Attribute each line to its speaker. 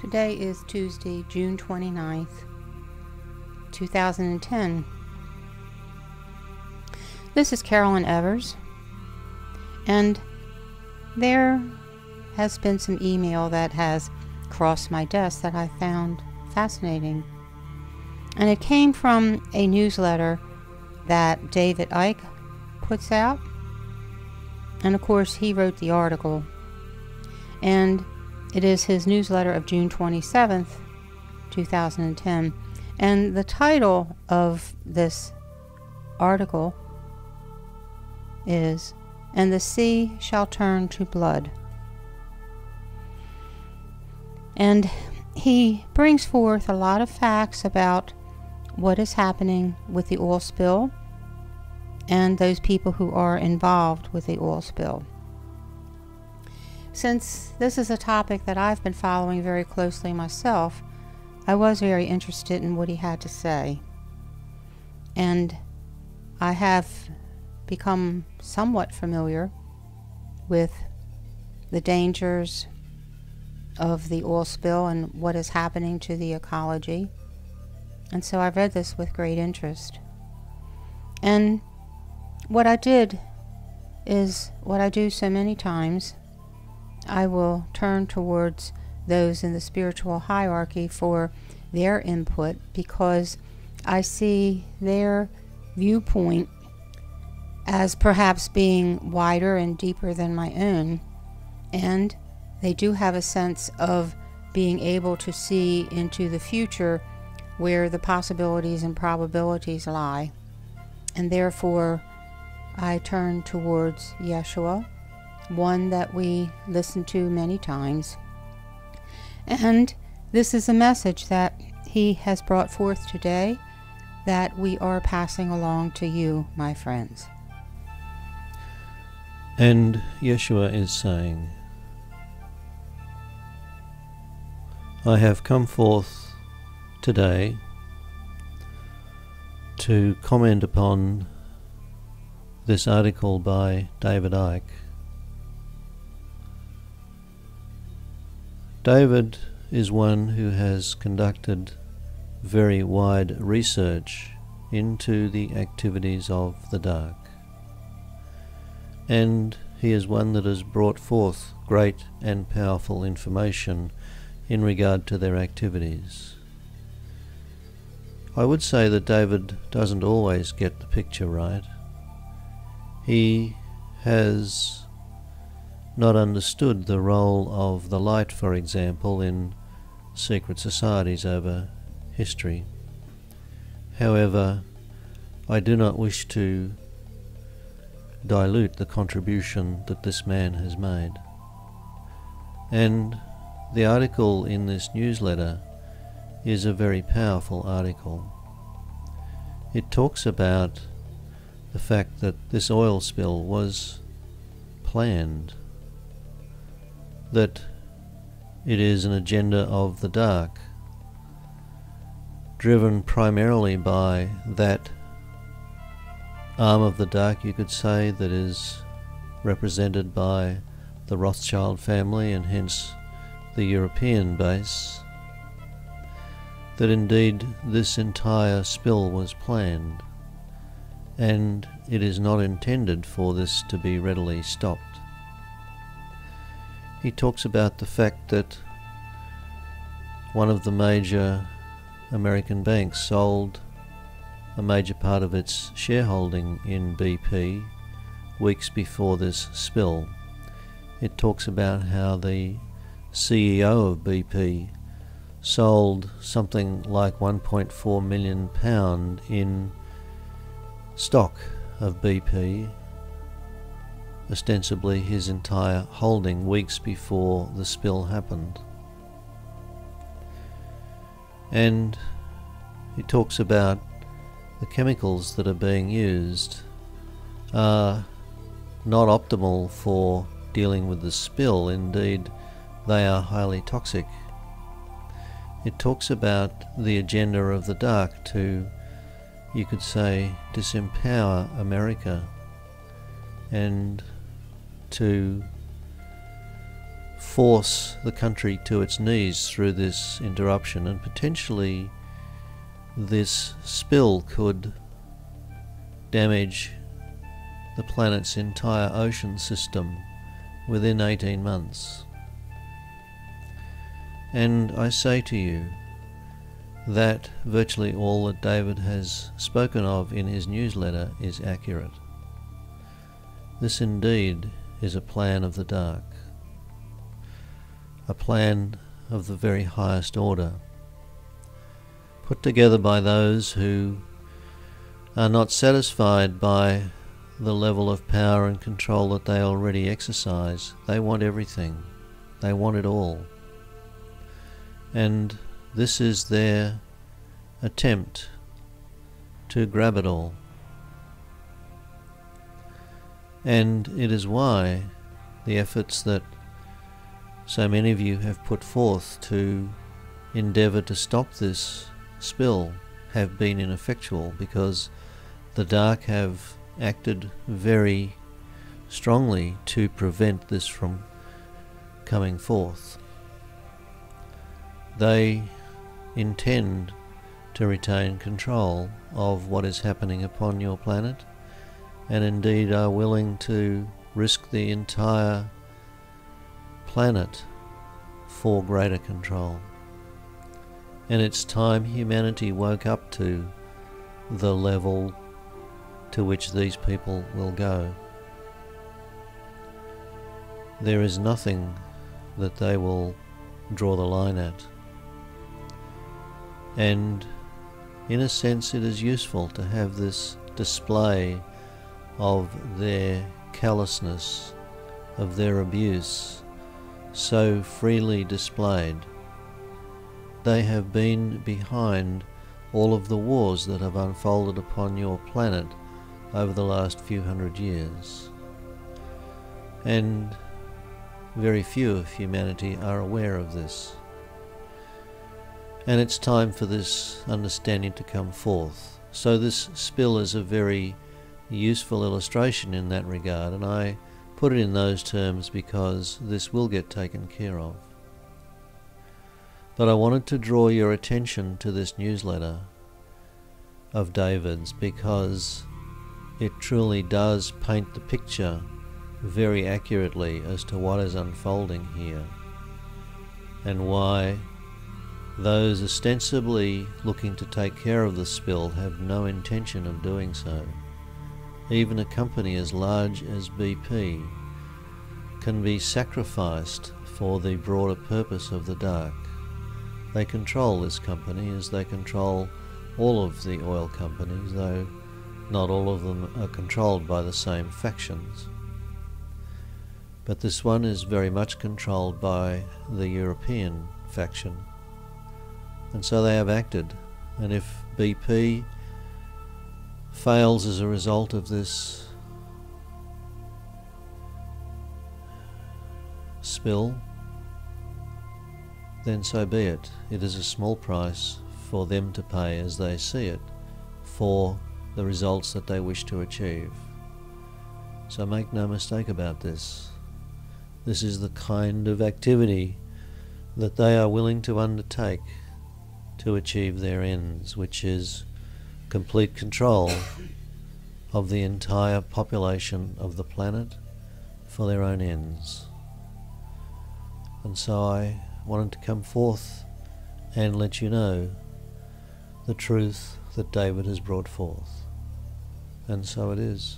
Speaker 1: Today is Tuesday, June 29th, 2010. This is Carolyn Evers, and there has been some email that has crossed my desk that I found fascinating. And it came from a newsletter that David Icke puts out. And of course, he wrote the article. And it is his newsletter of June 27th, 2010. And the title of this article is, "And the sea shall turn to blood." And he brings forth a lot of facts about what is happening with the oil spill and those people who are involved with the oil spill. Since this is a topic that I've been following very closely myself, I was very interested in what he had to say. And I have become somewhat familiar with the dangers of the oil spill and what is happening to the ecology. And so I read this with great interest. And what I did is what I do so many times. I will turn towards those in the spiritual hierarchy for their input, because I see their viewpoint as perhaps being wider and deeper than my own, and they do have a sense of being able to see into the future where the possibilities and probabilities lie. And therefore I turn towards Yeshua, one that we listen to many times. And this is a message that he has brought forth today that we are passing along to you, my friends.
Speaker 2: And Yeshua is saying, "I have come forth today to comment upon this article by David Icke." David is one who has conducted very wide research into the activities of the dark, and he is one that has brought forth great and powerful information in regard to their activities. I would say that David doesn't always get the picture right. He has not understood the role of the light, for example, in secret societies over history. However, I do not wish to dilute the contribution that this man has made. And the article in this newsletter is a very powerful article. It talks about the fact that this oil spill was planned, that it is an agenda of the dark, driven primarily by that arm of the dark, you could say, that is represented by the Rothschild family and hence the European base, that indeed this entire spill was planned, and it is not intended for this to be readily stopped. He talks about the fact that one of the major American banks sold a major part of its shareholding in BP weeks before this spill. It talks about how the CEO of BP sold something like £1.4 million in stock of BP, ostensibly his entire holding, weeks before the spill happened. And he talks about the chemicals that are being used are not optimal for dealing with the spill. Indeed, they are highly toxic. It talks about the agenda of the dark to, you could say, disempower America and to force the country to its knees through this interruption, and potentially this spill could damage the planet's entire ocean system within 18 months. And I say to you that virtually all that David has spoken of in his newsletter is accurate. This indeed is a plan of the dark, a plan of the very highest order, put together by those who are not satisfied by the level of power and control that they already exercise. They want everything. They want it all. And this is their attempt to grab it all. And it is why the efforts that so many of you have put forth to endeavour to stop this spill have been ineffectual, because the dark have acted very strongly to prevent this from coming forth. They intend to retain control of what is happening upon your planet, and indeed are willing to risk the entire planet for greater control. And it's time humanity woke up to the level to which these people will go. There is nothing that they will draw the line at. And in a sense it is useful to have this display of their callousness, of their abuse, so freely displayed. They have been behind all of the wars that have unfolded upon your planet over the last few hundred years. And very few of humanity are aware of this. And it's time for this understanding to come forth. So this spill is a very useful illustration in that regard, and I put it in those terms because this will get taken care of. But I wanted to draw your attention to this newsletter of David's, because it truly does paint the picture very accurately as to what is unfolding here, and why those ostensibly looking to take care of the spill have no intention of doing so. Even a company as large as BP can be sacrificed for the broader purpose of the dark. They control this company as they control all of the oil companies, though not all of them are controlled by the same factions. But this one is very much controlled by the European faction. And so they have acted. And if BP fails as a result of this spill, then so be it. It is a small price for them to pay, as they see it, for the results that they wish to achieve. So make no mistake about this. This is the kind of activity that they are willing to undertake to achieve their ends, which is complete control of the entire population of the planet for their own ends. And so I wanted to come forth and let you know the truth that David has brought forth. And so it is.